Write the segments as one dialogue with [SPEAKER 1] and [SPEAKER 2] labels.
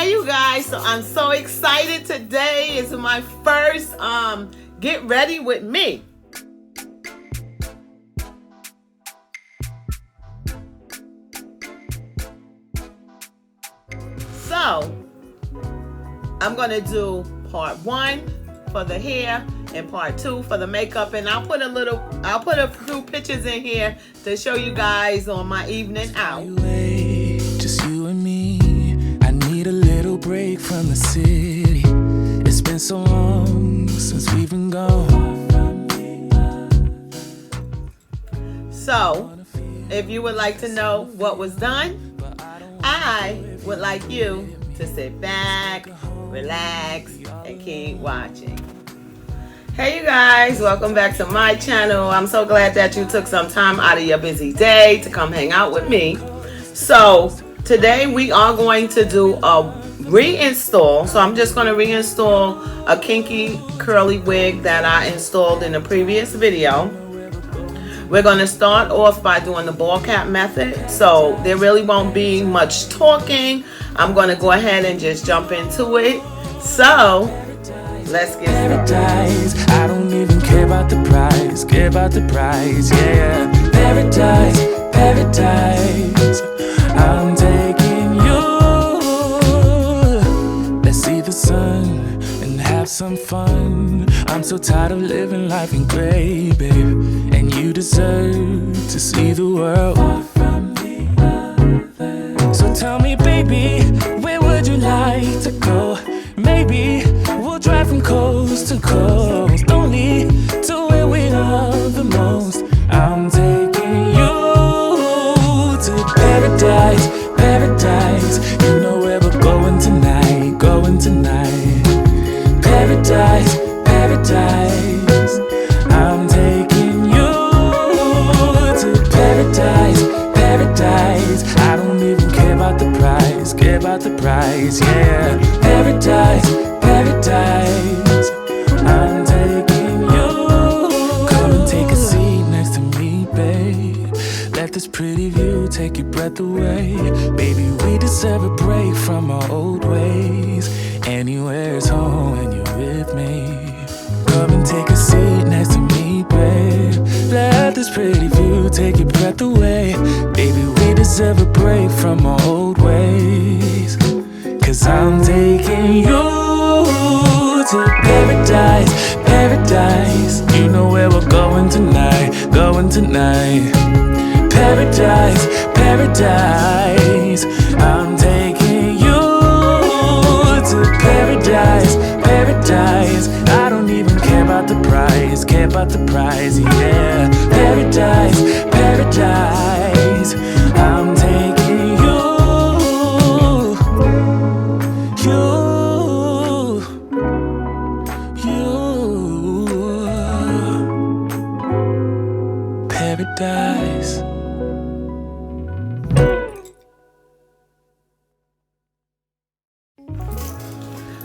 [SPEAKER 1] Hey you guys, so I'm so excited. Today is my first get ready with me. So I'm gonna do part 1 for the hair and part 2 for the makeup, and I'll put a few pictures in here to show you guys on my evening out.
[SPEAKER 2] Just you and me. I need a little break from the city. It's been so long since we've been gone.
[SPEAKER 1] So if you would like to know what was done, I would like you to sit back, relax, and keep watching. Hey you guys, welcome back to my channel. I'm so glad that you took some time out of your busy day to come hang out with me. So today we are going to do a reinstall. So I'm just going to reinstall a Kinky curly wig that I installed in the previous video. We're going to start off by doing the ball cap method. So there really won't be much talking. I'm going to go ahead and just jump into it. So let's get
[SPEAKER 2] started. I don't even care about the price, yeah. Paradise, paradise. I'm taking you. Let's see the sun and have some fun. I'm so tired of living life in gray, babe. And you deserve to see the world. So tell me, baby, where would you like to go? Maybe we'll drive from coast to coast, only to where we love the most. I'm taking you to paradise, paradise. You know where we're going tonight, Paradise, paradise. I'm taking you to paradise, paradise. I don't even care about the price, yeah. Paradise, paradise. I'm taking you. Come and take a seat next to me, babe. Let this pretty view take your breath away. Baby, we deserve a break from our old ways. Anywhere's home when you're with me. Come and take a seat next to me, babe. Let this pretty view take your breath away. Baby, we deserve a break from our old ways. 'Cause I'm taking you to paradise, paradise. You know where we're going tonight, Paradise, paradise. I'm taking you to paradise, paradise. I don't even care about the price, yeah. Paradise, paradise. I'm taking you, paradise.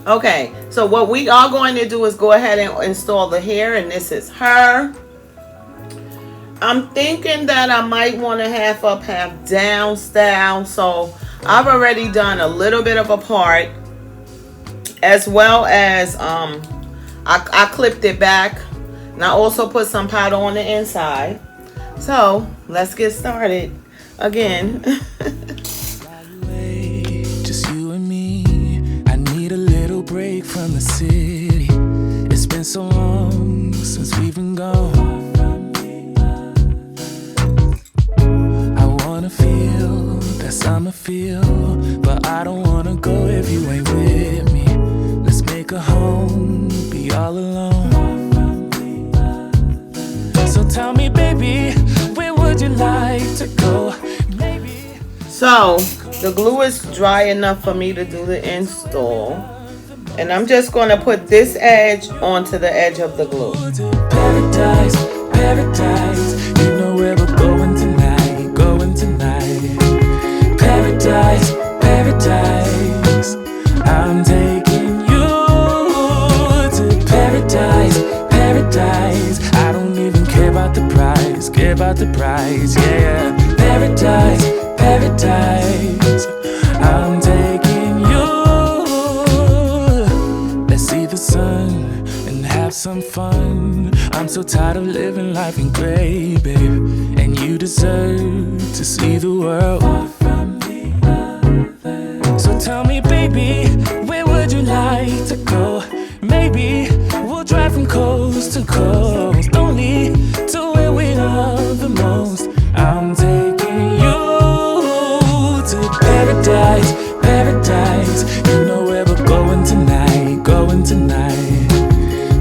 [SPEAKER 1] Okay, so what we are going to do is go ahead and install the hair, and this is her. I'm thinking that I might want a half up, half down style. So I've already done a little bit of a part, as well as I clipped it back, and I also put some powder on the inside. So let's get started again.
[SPEAKER 2] Just you and me. I need a little break from the city. It's been so long since we've been gone. I wanna feel that summer feel, but I don't wanna go if you ain't with me. Let's make a home, be all alone. So tell me, baby, where would you like to go? Maybe.
[SPEAKER 1] So the glue is dry enough for me to do the install, and I'm just going to put this edge onto the edge of the glue.
[SPEAKER 2] Paradise, paradise. You know where we're going tonight, Paradise, paradise. I'm taking you to paradise, paradise. I don't even care about the price, yeah. Paradise, paradise. I'm taking you fun. I'm so tired of living life in gray, babe. And you deserve to see the world from the other. So tell me, baby, where would you like to go? Maybe we'll drive from coast to coast, only to where we love the most. I'm taking you to paradise, paradise. You know where we're going tonight, going tonight.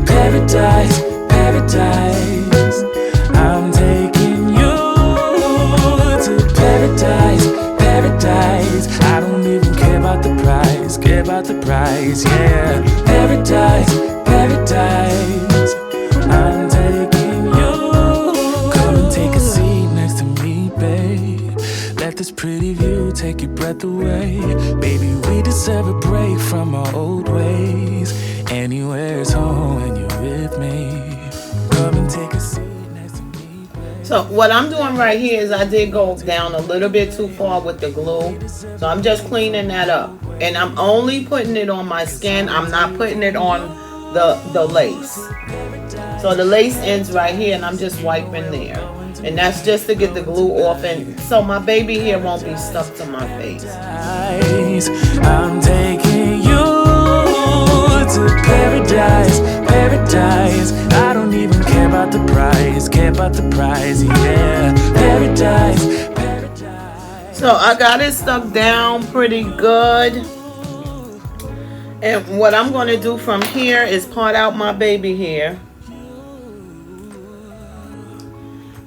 [SPEAKER 2] Paradise, paradise. I'm taking you to paradise, paradise. I don't even care about the price, care about the price, yeah. Paradise, paradise. I'm taking you. Come and take a seat next to me, babe. Let this pretty view take your breath away. Baby, we deserve a break from our old ways. Anywhere's home when you're with me. Come and take a seat next to me, babe.
[SPEAKER 1] So what I'm doing right here is I did go down a little bit too far with the glue. So I'm just cleaning that up. And I'm only putting it on my skin. I'm not putting it on the lace. So the lace ends right here and I'm just wiping there. And that's just to get the glue off, and so my baby hair won't be stuck to my face.
[SPEAKER 2] I'm taking you to paradise, paradise. I don't even care about the price, care about the price, yeah. Paradise, paradise.
[SPEAKER 1] So I got it stuck down pretty good. And what I'm going to do from here is part out my baby hair.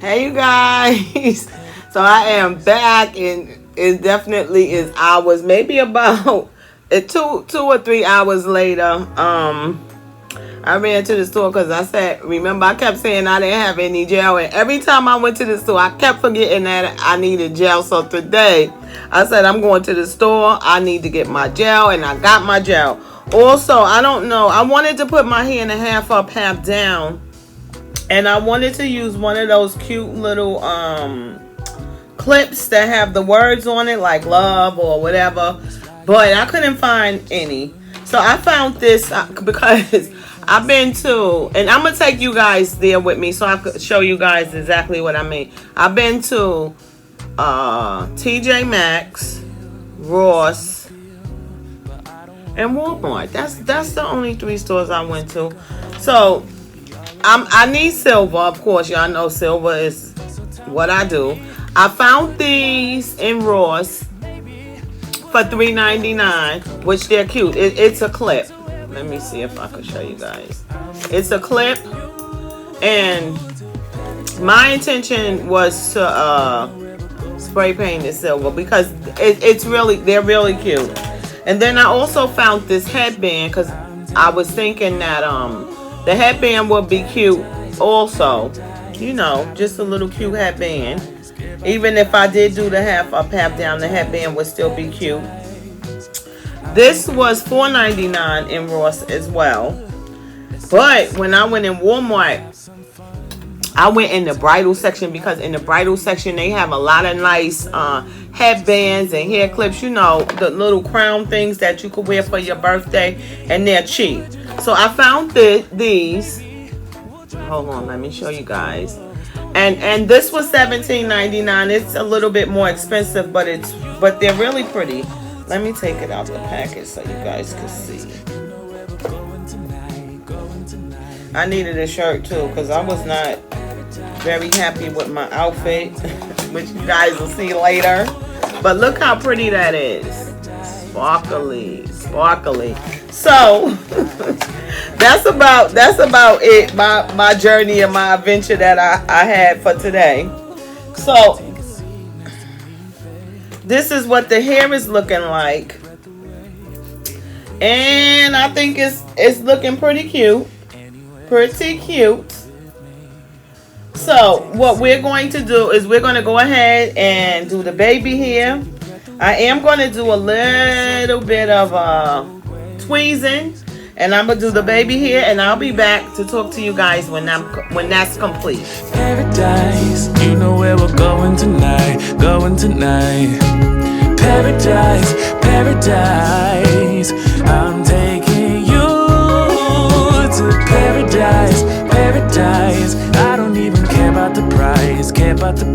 [SPEAKER 1] Hey you guys, so I am back, and it definitely is hours, maybe about 2 or 3 hours later. I ran to the store because I said, remember I kept saying I didn't have any gel, and every time I went to the store I kept forgetting that I needed gel. So today I said I'm going to the store, I need to get my gel, and I got my gel. Also, I don't know, I wanted to put my hair in a half up, half down. And I wanted to use one of those cute little clips that have the words on it, like love or whatever. But I couldn't find any. So I found this because I've been to, and I'm going to take you guys there with me so I could show you guys exactly what I mean. I've been to TJ Maxx, Ross, and Walmart. That's the only 3 stores I went to. So I need silver, of course. Y'all know silver is what I do. I found these in Ross for $3.99, which they're cute. It's a clip. Let me see if I can show you guys. It's a clip, and my intention was to spray paint it silver because they're really cute. And then I also found this headband because I was thinking that the headband would be cute also. You know, just a little cute headband. Even if I did do the half up, half down, the headband would still be cute. This was $4.99 in Ross as well. But when I went in Walmart, I went in the bridal section because in the bridal section they have a lot of nice headbands and hair clips. You know, the little crown things that you could wear for your birthday, and they're cheap. So I found these. Hold on, let me show you guys. And this was $17.99. It's a little bit more expensive, but they're really pretty. Let me take it out the package so you guys can see. I needed a shirt too because I was not very happy with my outfit, which you guys will see later. But look how pretty that is. Sparkly, sparkly. So that's about it. My journey and my adventure that I had for today. So this is what the hair is looking like, and I think it's looking pretty cute. Pretty cute. So what we're going to do is we're going to go ahead and do the baby hair. I am going to do a little bit of tweezing, and I'm going to do the baby hair, and I'll be back to talk to you guys when that's complete.
[SPEAKER 2] Paradise, you know where we're going tonight, going tonight. Paradise, paradise, I'm taking you to paradise. prize, care about the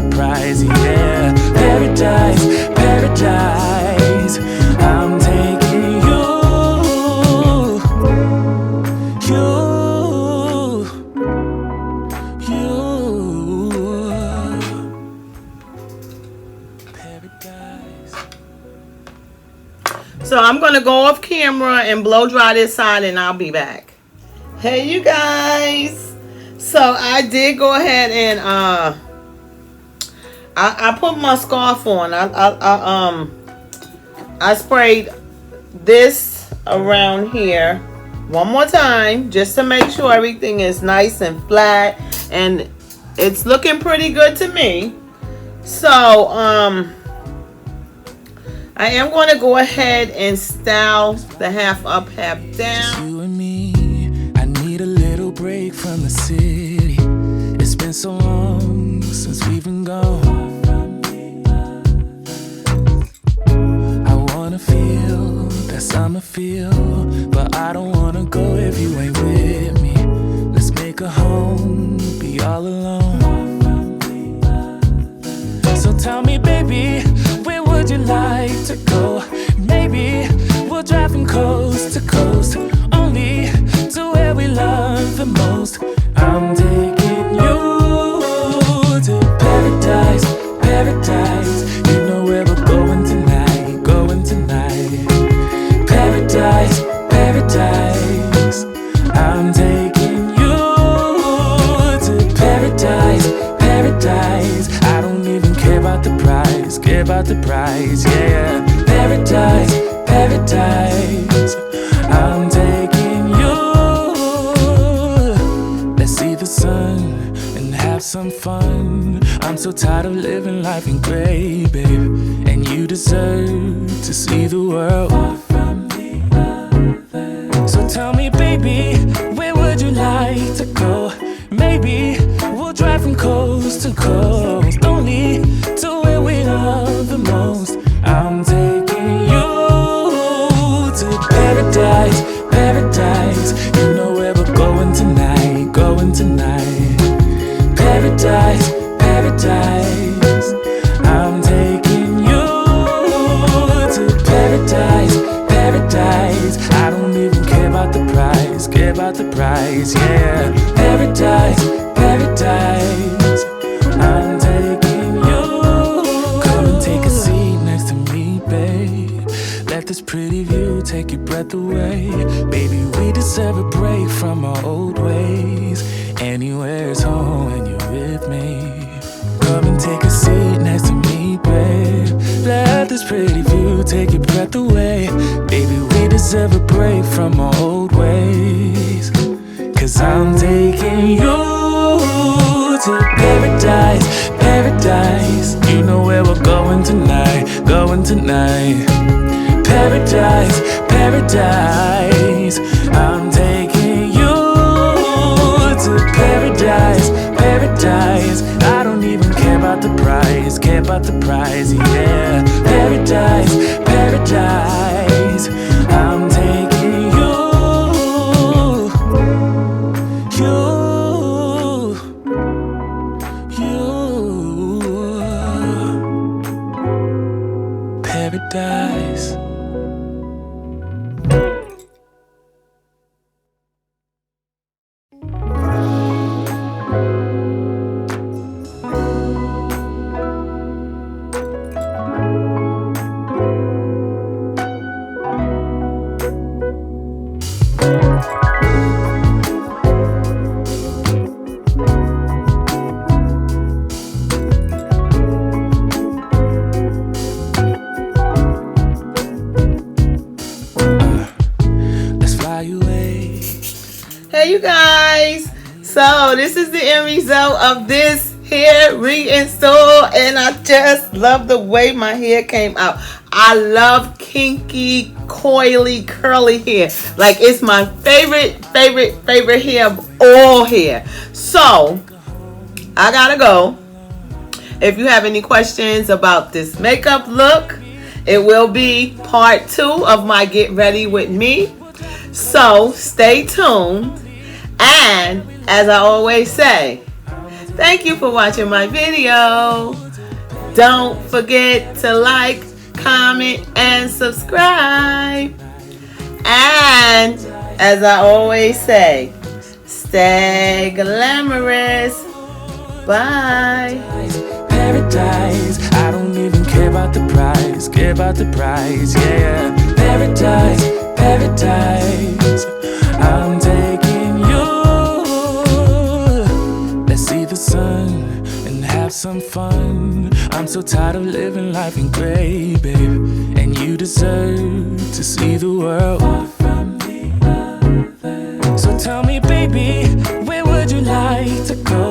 [SPEAKER 2] prize, yeah. Paradise, paradise, I'm taking you, paradise.
[SPEAKER 1] So I'm going to go off camera and blow dry this side and I'll be back. Hey you guys. So I did go ahead and I put my scarf on. I sprayed this around here one more time just to make sure everything is nice and flat, and it's looking pretty good to me. So I am going to go ahead and style the half up, half down.
[SPEAKER 2] Just you and me, I need a little break from the city. It's been so long since we've been gone. I wanna feel that summer feel, but I don't wanna go if you ain't with me. Let's make a home, be all alone. So tell me, baby, where would you like to go? Maybe we'll drive from coast to coast, only to where we love the most. I'm taking you about the price, yeah. Paradise, paradise, I'm taking you. Let's see the sun and have some fun. I'm so tired of living life in gray, babe. And you deserve to see the world from the other. So tell me, baby, where would you like to go? Maybe we'll drive from coast to coast, only to where we love the most. I'm taking you to paradise, paradise. You know where we're going tonight, going tonight. Paradise, paradise. I'm taking you to paradise, paradise. I don't even care about the price, care about the price, yeah. Paradise, paradise. I'm taking you. Come and take a seat next to me, babe. Let this pretty view take your breath away. Baby, we deserve a break from our old ways. Anywhere's home when you're with me. Come and take a seat next to me, babe. Let this pretty view take your breath away. Baby, we deserve a break from our old ways. Cause I'm taking you to paradise, paradise. You know where we're going tonight, going tonight. Paradise, paradise. I'm taking you to paradise, paradise. I don't even care about the price, care about the price, yeah. Paradise, paradise. I'm taking you, paradise.
[SPEAKER 1] Hey you guys, so this is the end result of this hair reinstall, and I just love the way my hair came out. I love kinky, coily, curly hair. Like, it's my favorite hair of all hair. So I gotta go. If you have any questions about this makeup look, it will be part 2 of my Get Ready With Me. So stay tuned. And as I always say, thank you for watching my video. Don't forget to like, comment, and subscribe. And as I always say, stay glamorous. Bye.
[SPEAKER 2] Paradise, I don't even care about the price, care about the price, yeah. Paradise, paradise. I'm taking you. Let's see the sun and have some fun. I'm so tired of living life in gray, babe. And you deserve to see the world from the other. So tell me, baby, where would you like to go?